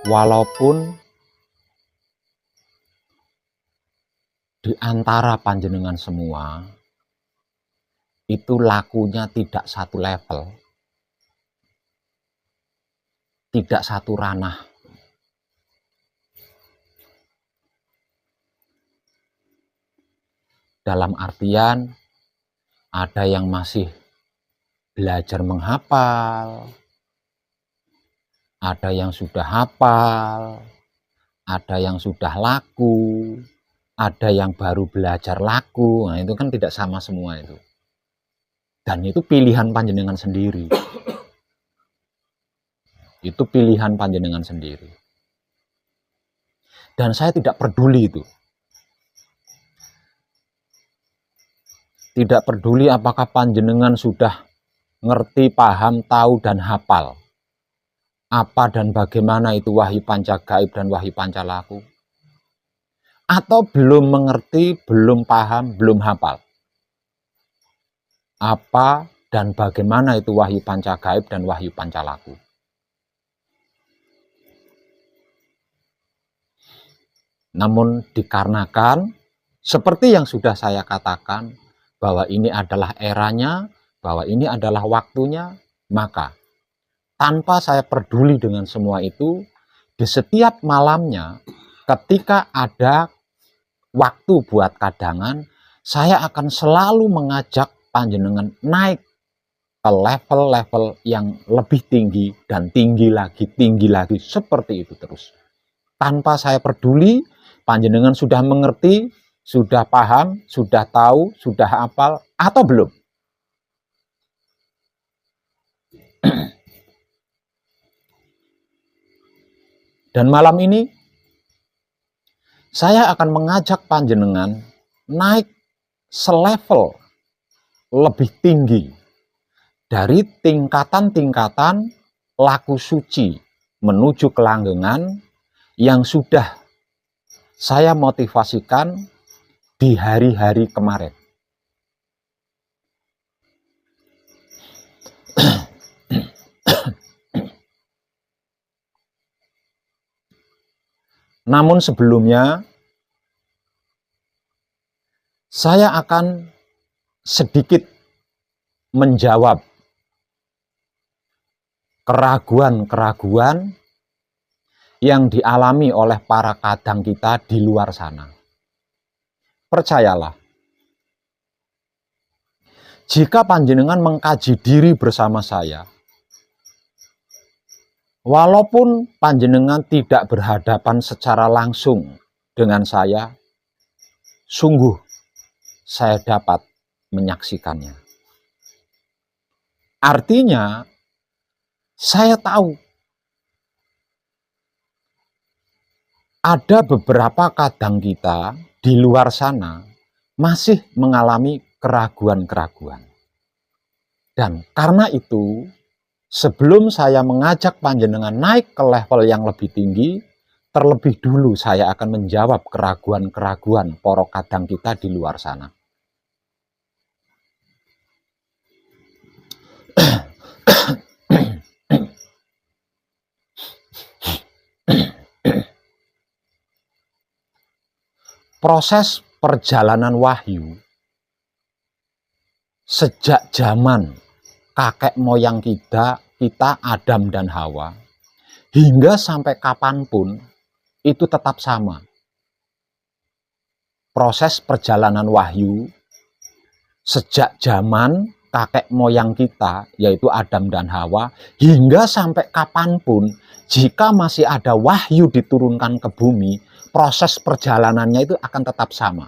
Walaupun di antara panjenengan semua itu lakunya tidak satu level, tidak satu ranah. Dalam artian ada yang masih belajar menghafal, ada yang sudah hafal, ada yang sudah laku, ada yang baru belajar laku. Nah, itu kan tidak sama semua itu. Dan itu pilihan panjenengan sendiri. Itu pilihan panjenengan sendiri. Dan saya tidak peduli itu. Tidak peduli apakah panjenengan sudah ngerti, paham, tahu, dan hafal apa dan bagaimana itu wahyu pancagaib dan wahyu pancalaku, atau belum mengerti, belum paham, belum hafal apa dan bagaimana itu wahyu pancagaib dan wahyu pancalaku. Namun dikarenakan seperti yang sudah saya katakan bahwa ini adalah eranya, bahwa ini adalah waktunya, maka tanpa saya peduli dengan semua itu, di setiap malamnya ketika ada waktu buat kadangan, saya akan selalu mengajak panjenengan naik ke level-level yang lebih tinggi dan tinggi lagi, seperti itu terus. Tanpa saya peduli, panjenengan sudah mengerti, sudah paham, sudah tahu, sudah hafal, atau belum. Dan malam ini, saya akan mengajak panjenengan naik selevel lebih tinggi dari tingkatan-tingkatan laku suci menuju kelanggengan yang sudah saya motivasikan di hari-hari kemarin. Namun sebelumnya, saya akan sedikit menjawab keraguan-keraguan yang dialami oleh para kadang kita di luar sana. Percayalah, jika panjenengan mengkaji diri bersama saya, walaupun panjenengan tidak berhadapan secara langsung dengan saya, sungguh saya dapat menyaksikannya. Artinya, saya tahu ada beberapa kadang kita di luar sana masih mengalami keraguan-keraguan. Dan karena itu, sebelum saya mengajak panjenengan naik ke level yang lebih tinggi, terlebih dulu saya akan menjawab keraguan-keraguan para kadang kita di luar sana. Proses perjalanan wahyu sejak zaman kakek moyang kita Adam dan Hawa, hingga sampai kapanpun itu tetap sama. Proses perjalanan wahyu sejak zaman kakek moyang kita, yaitu Adam dan Hawa, hingga sampai kapanpun, jika masih ada wahyu diturunkan ke bumi, proses perjalanannya itu akan tetap sama.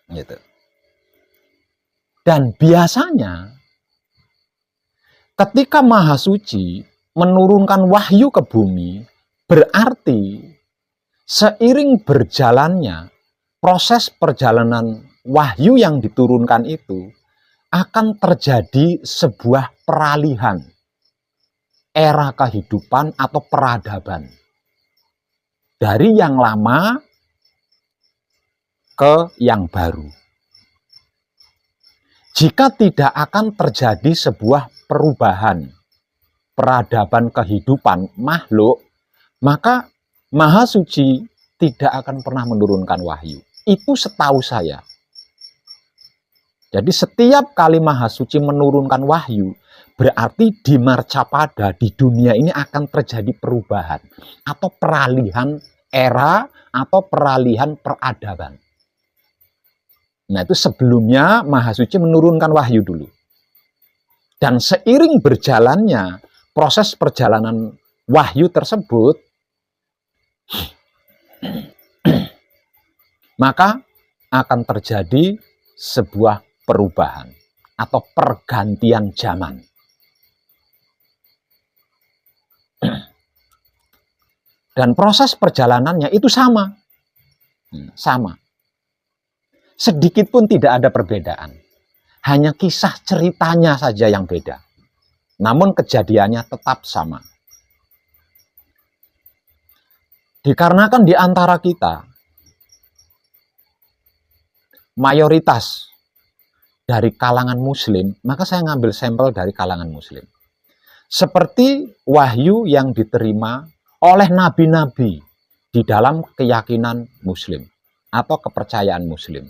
Gitu. Dan biasanya ketika Maha Suci menurunkan wahyu ke bumi, berarti seiring berjalannya proses perjalanan wahyu yang diturunkan itu akan terjadi sebuah peralihan era kehidupan atau peradaban dari yang lama ke yang baru. Jika tidak akan terjadi sebuah perubahan peradaban kehidupan makhluk, maka Maha Suci tidak akan pernah menurunkan wahyu. Itu setahu saya. Jadi setiap kali Maha Suci menurunkan wahyu, berarti di Marcapada, di dunia ini akan terjadi perubahan atau peralihan era atau peralihan peradaban. Nah, itu sebelumnya Maha Suci menurunkan wahyu dulu. Dan seiring berjalannya proses perjalanan wahyu tersebut, maka akan terjadi sebuah perubahan atau pergantian zaman. Dan proses perjalanannya itu sama. Sama. Sedikit pun tidak ada perbedaan. Hanya kisah ceritanya saja yang beda. Namun kejadiannya tetap sama. Dikarenakan di antara kita, mayoritas dari kalangan muslim, maka saya ngambil sampel dari kalangan muslim. Seperti wahyu yang diterima oleh nabi-nabi di dalam keyakinan muslim atau kepercayaan muslim.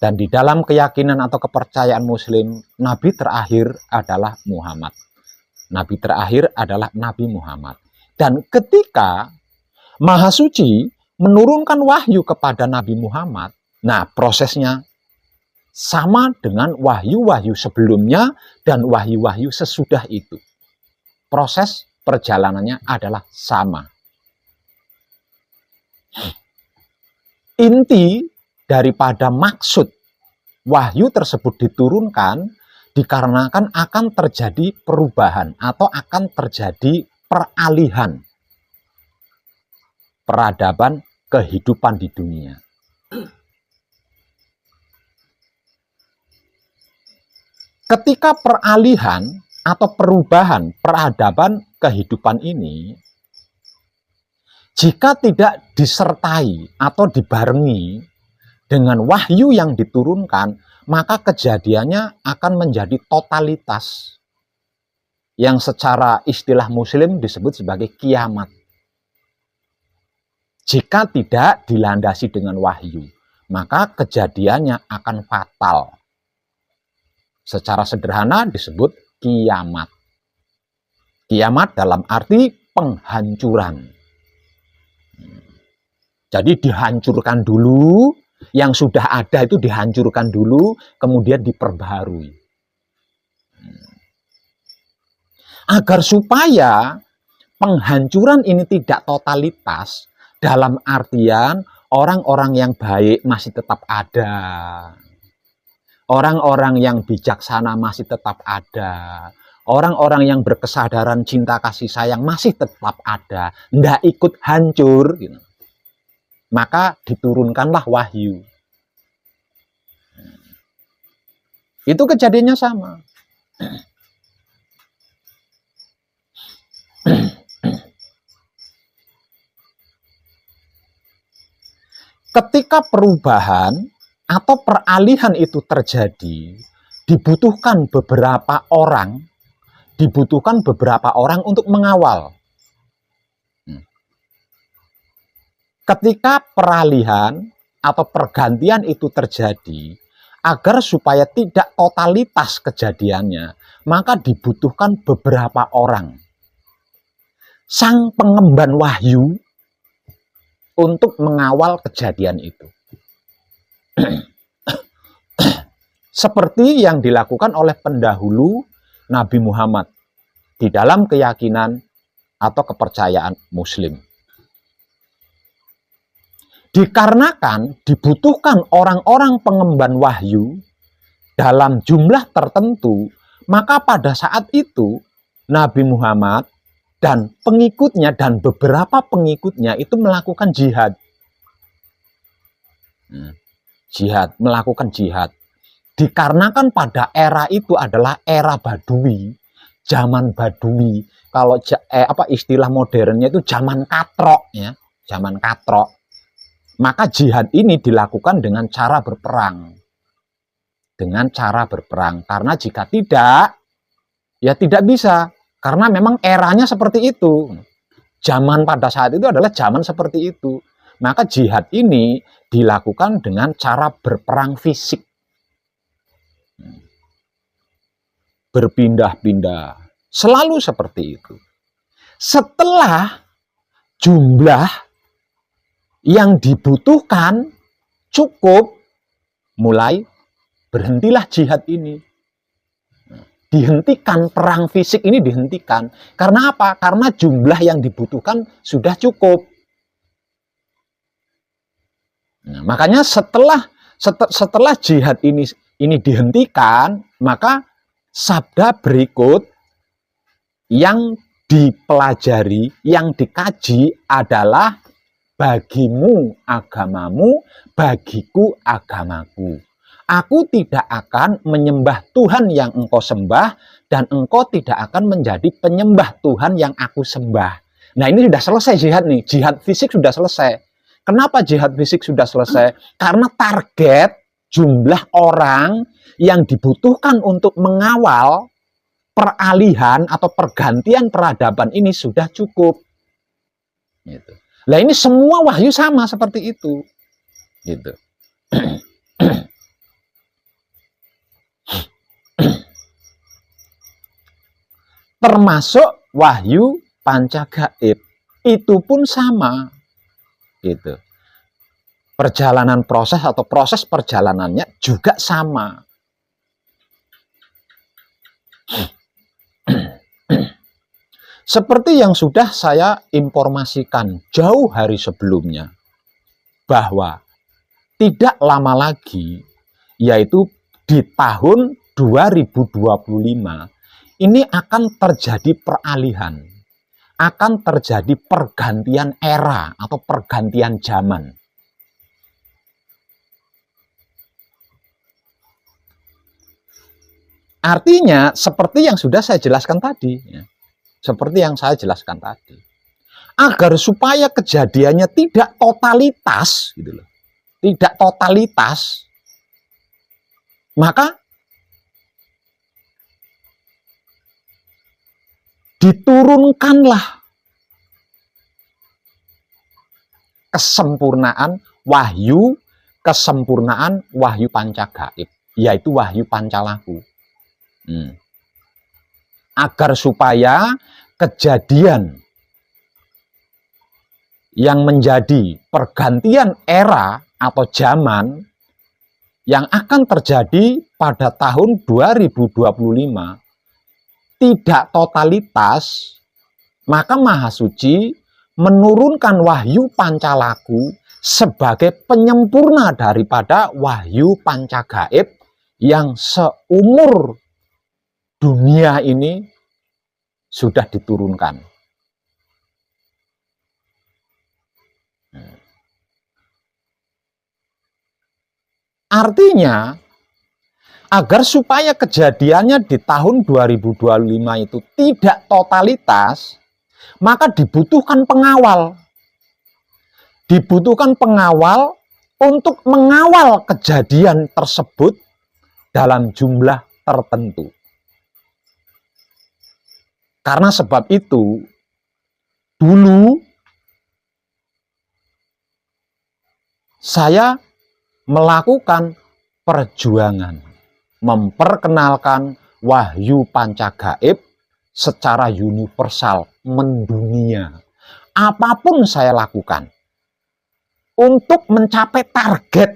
Dan di dalam keyakinan atau kepercayaan muslim, nabi terakhir adalah Muhammad. Nabi terakhir adalah Nabi Muhammad. Dan ketika Maha Suci menurunkan wahyu kepada Nabi Muhammad, nah prosesnya sama dengan wahyu-wahyu sebelumnya dan wahyu-wahyu sesudah itu. Proses perjalanannya adalah sama. Inti daripada maksud wahyu tersebut diturunkan dikarenakan akan terjadi perubahan atau akan terjadi peralihan peradaban kehidupan di dunia. Ketika peralihan atau perubahan peradaban kehidupan ini, jika tidak disertai atau dibarengi dengan wahyu yang diturunkan, maka kejadiannya akan menjadi totalitas yang secara istilah muslim disebut sebagai kiamat. Jika tidak dilandasi dengan wahyu, maka kejadiannya akan fatal. Secara sederhana disebut kiamat. Kiamat dalam arti penghancuran. Jadi dihancurkan dulu, yang sudah ada itu dihancurkan dulu, kemudian diperbaharui. Agar supaya penghancuran ini tidak totalitas, dalam artian orang-orang yang baik masih tetap ada. Orang-orang yang bijaksana masih tetap ada. Orang-orang yang berkesadaran cinta kasih sayang masih tetap ada. Nggak ikut hancur. Gitu. Maka diturunkanlah wahyu. Itu kejadiannya sama. Ketika perubahan atau peralihan itu terjadi, dibutuhkan beberapa orang untuk mengawal. Ketika peralihan atau pergantian itu terjadi, agar supaya tidak totalitas kejadiannya, maka dibutuhkan beberapa orang. Sang pengemban wahyu untuk mengawal kejadian itu. Seperti yang dilakukan oleh pendahulu Nabi Muhammad di dalam keyakinan atau kepercayaan muslim. Dikarenakan dibutuhkan orang-orang pengemban wahyu dalam jumlah tertentu, maka pada saat itu Nabi Muhammad dan pengikutnya dan beberapa pengikutnya itu melakukan jihad. Jihad, melakukan jihad. Dikarenakan pada era itu adalah era Badui, zaman Badui. Kalau istilah modernnya itu zaman katrok, ya, zaman katrok. Maka jihad ini dilakukan dengan cara berperang. Dengan cara berperang. Karena jika tidak, ya tidak bisa. Karena memang eranya seperti itu. Zaman pada saat itu adalah zaman seperti itu. Maka jihad ini dilakukan dengan cara berperang fisik. Berpindah-pindah. Selalu seperti itu. Setelah jumlah yang dibutuhkan cukup, mulai berhentilah jihad ini. Dihentikan, perang fisik ini dihentikan. Karena apa? Karena jumlah yang dibutuhkan sudah cukup. Nah, makanya setelah jihad ini dihentikan, maka sabda berikut yang dipelajari, yang dikaji adalah bagimu agamamu, bagiku agamaku. Aku tidak akan menyembah Tuhan yang engkau sembah, dan engkau tidak akan menjadi penyembah Tuhan yang aku sembah. Nah, ini sudah selesai jihad nih. Jihad fisik sudah selesai. Kenapa jihad fisik sudah selesai? Karena target jumlah orang yang dibutuhkan untuk mengawal peralihan atau pergantian peradaban ini sudah cukup. Gitu. Nah, ini semua wahyu sama seperti itu. Gitu. Termasuk wahyu panca gaib, itu pun sama. Gitu. Perjalanan proses atau proses perjalanannya juga sama. Seperti yang sudah saya informasikan jauh hari sebelumnya, bahwa tidak lama lagi, yaitu di tahun 2025, ini akan terjadi peralihan, akan terjadi pergantian era atau pergantian zaman. Artinya, seperti yang sudah saya jelaskan tadi, ya. Seperti yang saya jelaskan tadi. Agar supaya kejadiannya tidak totalitas, gitu loh. Tidak totalitas, maka diturunkanlah kesempurnaan wahyu panca gaib, yaitu wahyu pancalaku. Agar supaya kejadian yang menjadi pergantian era atau zaman yang akan terjadi pada tahun 2025 tidak totalitas, maka Maha Suci menurunkan wahyu pancalaku sebagai penyempurna daripada wahyu panca gaib yang seumur dunia ini sudah diturunkan. Artinya, agar supaya kejadiannya di tahun 2025 itu tidak totalitas, maka dibutuhkan pengawal. Dibutuhkan pengawal untuk mengawal kejadian tersebut dalam jumlah tertentu. Karena sebab itu, dulu saya melakukan perjuangan memperkenalkan wahyu panca gaib secara universal, mendunia. Apapun saya lakukan untuk mencapai target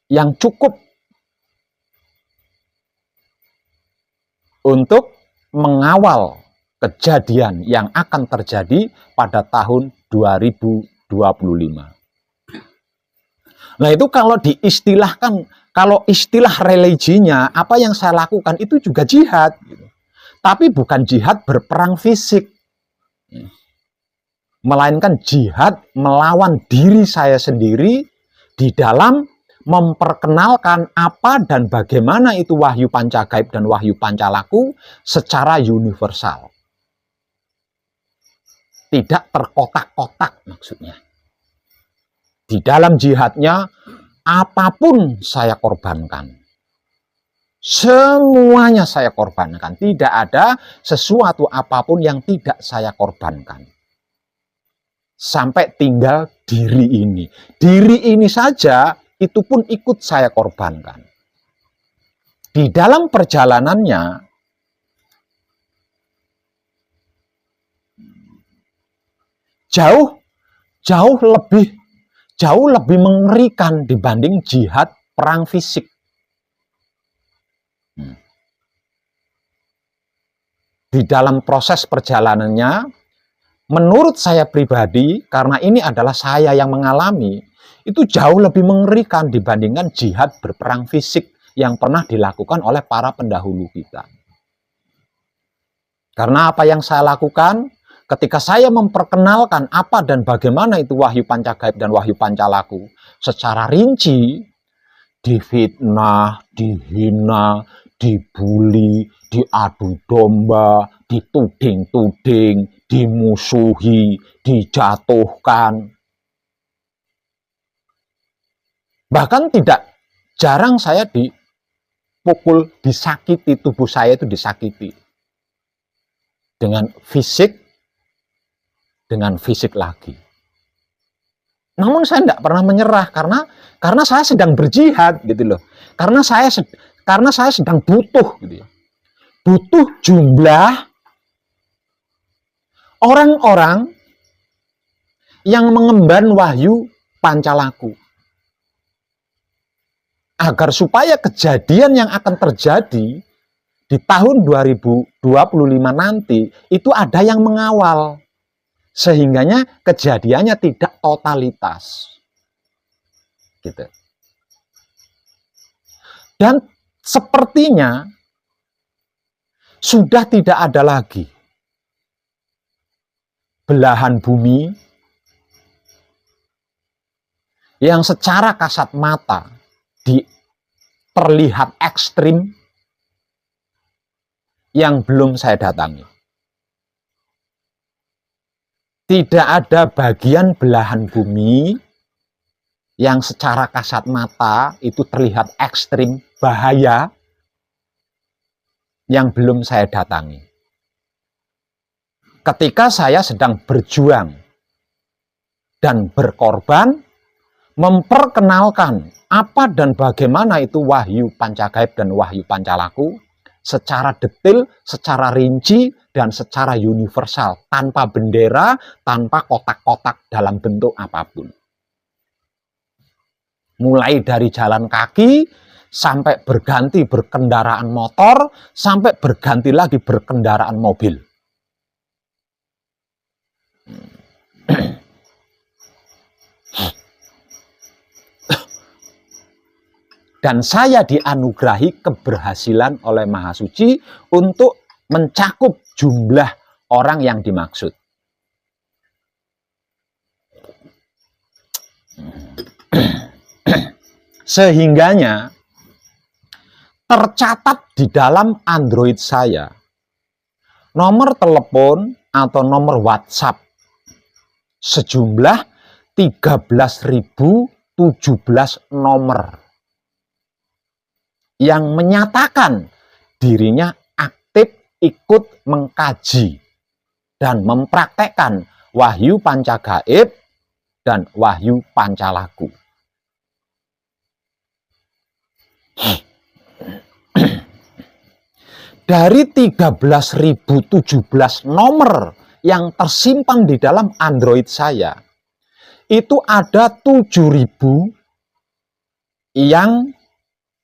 yang cukup untuk mengawal kejadian yang akan terjadi pada tahun 2025. Nah, itu kalau diistilahkan, kalau istilah religinya, apa yang saya lakukan itu juga jihad. Gitu. Tapi bukan jihad berperang fisik. melainkan jihad melawan diri saya sendiri di dalam memperkenalkan apa dan bagaimana itu wahyu pancagaib dan wahyu pancalaku secara universal. Tidak terkotak-kotak maksudnya. Di dalam jihadnya, apapun saya korbankan. Semuanya saya korbankan. Tidak ada sesuatu apapun yang tidak saya korbankan. Sampai tinggal diri ini. Diri ini saja, itu pun ikut saya korbankan. Di dalam perjalanannya, jauh lebih mengerikan dibanding jihad perang fisik. Di dalam proses perjalanannya, menurut saya pribadi, karena ini adalah saya yang mengalami, itu jauh lebih mengerikan dibandingkan jihad berperang fisik yang pernah dilakukan oleh para pendahulu kita. Karena apa yang saya lakukan, ketika saya memperkenalkan apa dan bagaimana itu wahyu pancagaib dan wahyu pancalaku secara rinci, difitnah, dihina, dibully, diadu domba, dituding-tuding, dimusuhi, dijatuhkan. Bahkan tidak jarang saya dipukul, disakiti, tubuh saya itu disakiti. Dengan fisik lagi. Namun saya tidak pernah menyerah karena saya sedang berjihad gitu loh. Karena saya sedang butuh gitu ya. Butuh jumlah orang-orang yang mengemban wahyu pancalaku. Agar supaya kejadian yang akan terjadi di tahun 2025 nanti itu ada yang mengawal. Sehingganya kejadiannya tidak totalitas. Gitu. Dan sepertinya sudah tidak ada lagi belahan bumi yang secara kasat mata terlihat ekstrim yang belum saya datangi. Tidak ada bagian belahan bumi yang secara kasat mata itu terlihat ekstrim, bahaya, yang belum saya datangi. Ketika saya sedang berjuang dan berkorban, memperkenalkan apa dan bagaimana itu wahyu pancagaib dan wahyu pancalaku, secara detail, secara rinci, dan secara universal, tanpa bendera, tanpa kotak-kotak dalam bentuk apapun. Mulai dari jalan kaki, sampai berganti berkendaraan motor, sampai berganti lagi berkendaraan mobil. Dan saya dianugerahi keberhasilan oleh Maha Suci untuk mencakup jumlah orang yang dimaksud. Sehingganya tercatat di dalam Android saya nomor telepon atau nomor WhatsApp sejumlah 13.017 nomor yang menyatakan dirinya aktif ikut mengkaji dan mempraktekkan wahyu pancagaib dan wahyu pancalaku. Dari 13.017 nomor yang tersimpan di dalam Android saya, itu ada 7.000 yang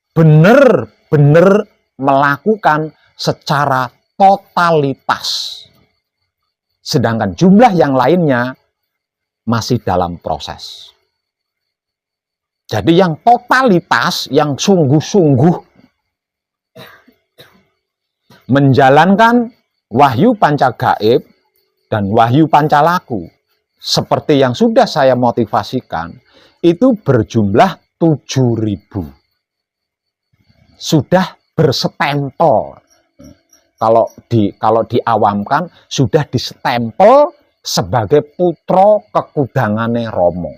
benar-benar melakukan secara totalitas. Sedangkan jumlah yang lainnya masih dalam proses. Jadi yang totalitas, yang sungguh-sungguh menjalankan wahyu pancagaib dan wahyu pancalaku seperti yang sudah saya motivasikan, itu berjumlah 7.000. Sudah berstempel. Kalau diawamkan, sudah distempel sebagai putra kekudangane Romo.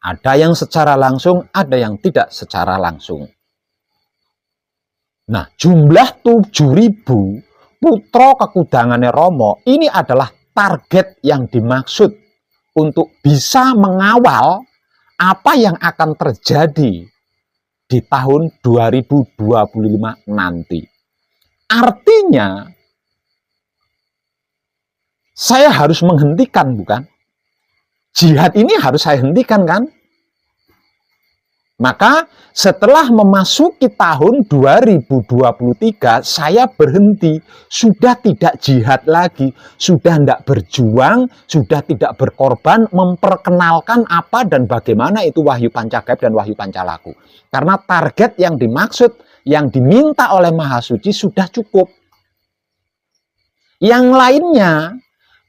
Ada yang secara langsung, ada yang tidak secara langsung. Nah, jumlah 7.000 putra kekudangane Romo ini adalah target yang dimaksud untuk bisa mengawal apa yang akan terjadi di tahun 2025 nanti. Artinya, saya harus menghentikan, bukan? Jihad ini harus saya hentikan, kan? Maka setelah memasuki tahun 2023, saya berhenti, sudah tidak jihad lagi, sudah tidak berjuang, sudah tidak berkorban, memperkenalkan apa dan bagaimana itu Wahyu Pancagaib dan Wahyu Pancalaku. Karena target yang dimaksud, yang diminta oleh Maha Suci sudah cukup. Yang lainnya,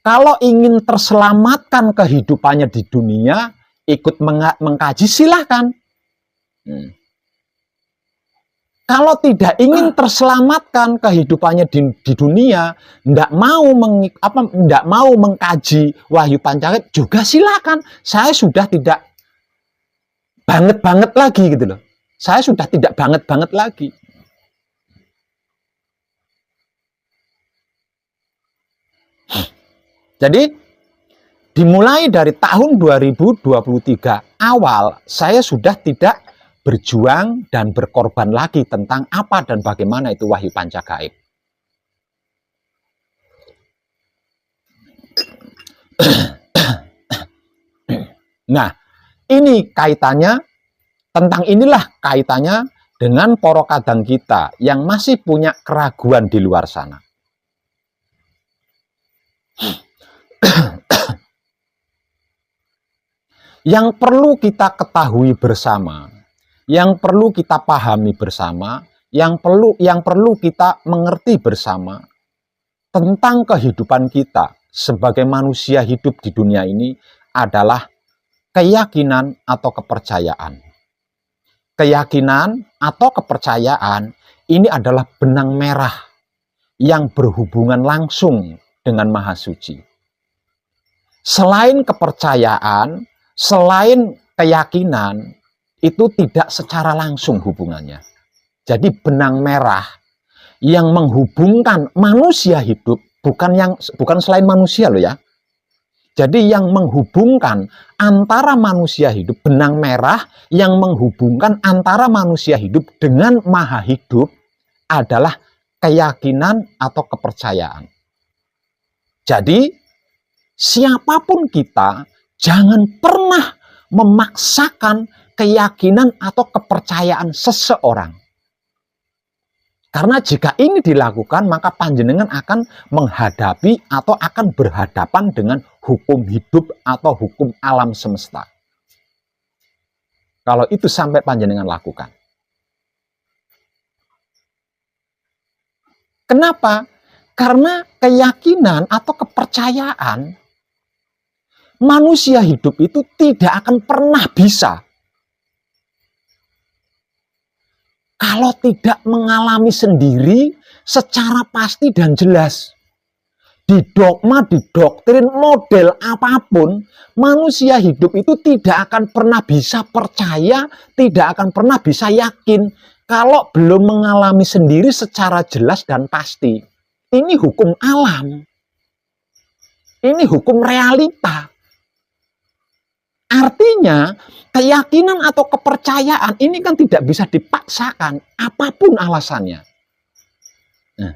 kalau ingin terselamatkan kehidupannya di dunia, ikut mengkaji, silahkan. Kalau tidak ingin terselamatkan kehidupannya di dunia, tidak mau mengkaji Wahyu Pancagaib, juga silakan. Saya sudah tidak banget lagi gitu loh. Saya sudah tidak banget lagi. Jadi dimulai dari tahun 2023 awal, saya sudah tidak berjuang dan berkorban lagi tentang apa dan bagaimana itu Wahyu Pancagaib. Nah, ini kaitannya, tentang inilah kaitannya dengan para kadang kita yang masih punya keraguan di luar sana. Yang perlu kita ketahui bersama, yang perlu kita pahami bersama, yang perlu kita mengerti bersama tentang kehidupan kita sebagai manusia hidup di dunia ini adalah keyakinan atau kepercayaan. Keyakinan atau kepercayaan ini adalah benang merah yang berhubungan langsung dengan Maha Suci. Selain kepercayaan, selain keyakinan, itu tidak secara langsung hubungannya. Jadi benang merah yang menghubungkan manusia hidup, bukan selain manusia loh ya. Jadi yang menghubungkan antara manusia hidup, benang merah yang menghubungkan antara manusia hidup dengan Maha Hidup adalah keyakinan atau kepercayaan. Jadi siapapun kita, jangan pernah memaksakan keyakinan atau kepercayaan seseorang. Karena jika ini dilakukan, maka panjenengan akan menghadapi atau akan berhadapan dengan hukum hidup atau hukum alam semesta. Kalau itu sampai panjenengan lakukan. Kenapa? Karena keyakinan atau kepercayaan manusia hidup itu tidak akan pernah bisa kalau tidak mengalami sendiri secara pasti dan jelas. Di dogma, di doktrin, model apapun, manusia hidup itu tidak akan pernah bisa percaya, tidak akan pernah bisa yakin kalau belum mengalami sendiri secara jelas dan pasti. Ini hukum alam. Ini hukum realita. Artinya, keyakinan atau kepercayaan ini kan tidak bisa dipaksakan, apapun alasannya. Nah,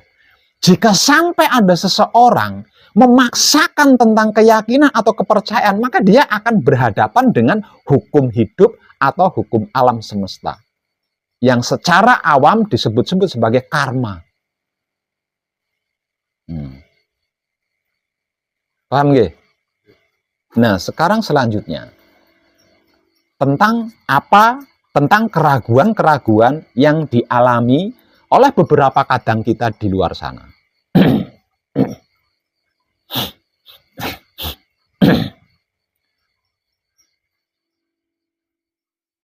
jika sampai ada seseorang memaksakan tentang keyakinan atau kepercayaan, maka dia akan berhadapan dengan hukum hidup atau hukum alam semesta. Yang secara awam disebut-sebut sebagai karma. Paham nggih? Nah, sekarang selanjutnya tentang keraguan-keraguan yang dialami oleh beberapa kadang kita di luar sana.